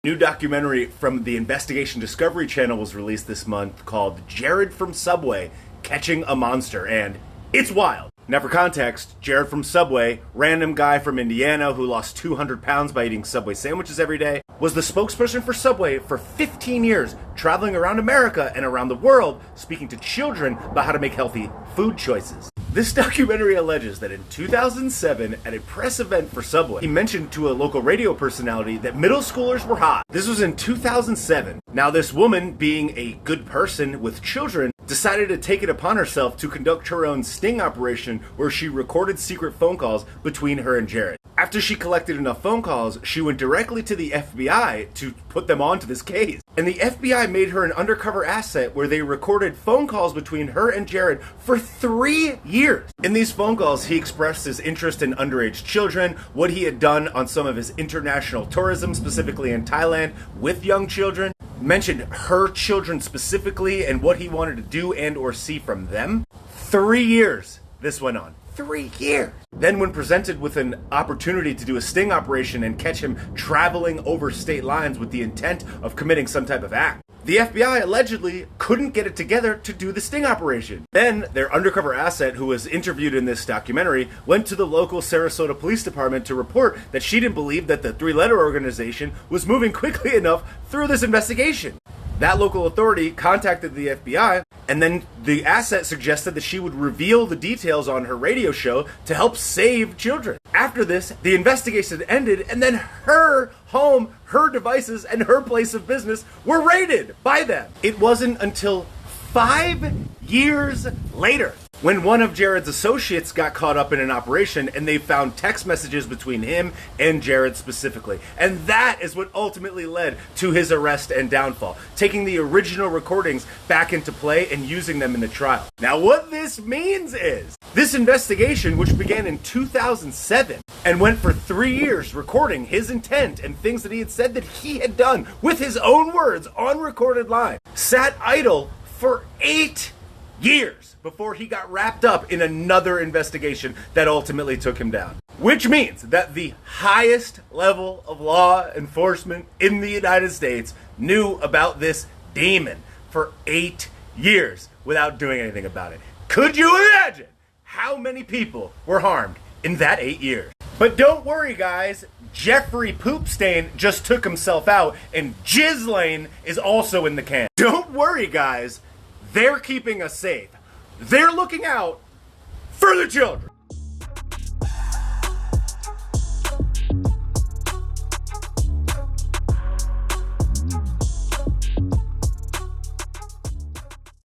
New documentary from the Investigation Discovery Channel was released this month called Jared from Subway, Catching a Monster, and it's wild. Now for context, Jared from Subway, random guy from Indiana who lost 200 pounds by eating Subway sandwiches every day, was the spokesperson for Subway for 15 years, traveling around America and around the world, speaking to children about how to make healthy food choices. This documentary alleges that in 2007, at a press event for Subway, he mentioned to a local radio personality that middle schoolers were hot. This was in 2007. Now this woman, being a good person with children, decided to take it upon herself to conduct her own sting operation where she recorded secret phone calls between her and Jared. After she collected enough phone calls, she went directly to the FBI to put them onto this case. And the FBI made her an undercover asset where they recorded phone calls between her and Jared for 3 years. In these phone calls, he expressed his interest in underage children, what he had done on some of his international tourism, specifically in Thailand, with young children, mentioned her children specifically and what he wanted to do and or see from them. 3 years this went on. 3 years. Then when presented with an opportunity to do a sting operation and catch him traveling over state lines with the intent of committing some type of act, the FBI allegedly couldn't get it together to do the sting operation. Then their undercover asset, who was interviewed in this documentary, went to the local Sarasota Police Department to report that she didn't believe that the three-letter organization was moving quickly enough through this investigation. That local authority contacted the FBI, and then the asset suggested that she would reveal the details on her radio show to help save children. After this, the investigation ended, and then her home, her devices, and her place of business were raided by them. It wasn't until 5 years later when one of Jared's associates got caught up in an operation and they found text messages between him and Jared specifically. And that is what ultimately led to his arrest and downfall, taking the original recordings back into play and using them in the trial. Now what this means is, this investigation, which began in 2007 and went for 3 years recording his intent and things that he had said that he had done with his own words on recorded line, sat idle for 8 years before he got wrapped up in another investigation that ultimately took him down. Which means that the highest level of law enforcement in the United States knew about this demon for 8 years without doing anything about it. Could you imagine how many people were harmed in that 8 years? But don't worry, guys. Jeffrey Poopstain just took himself out, and Jizzlane is also in the can. Don't worry, guys. They're keeping us safe. They're looking out for the children.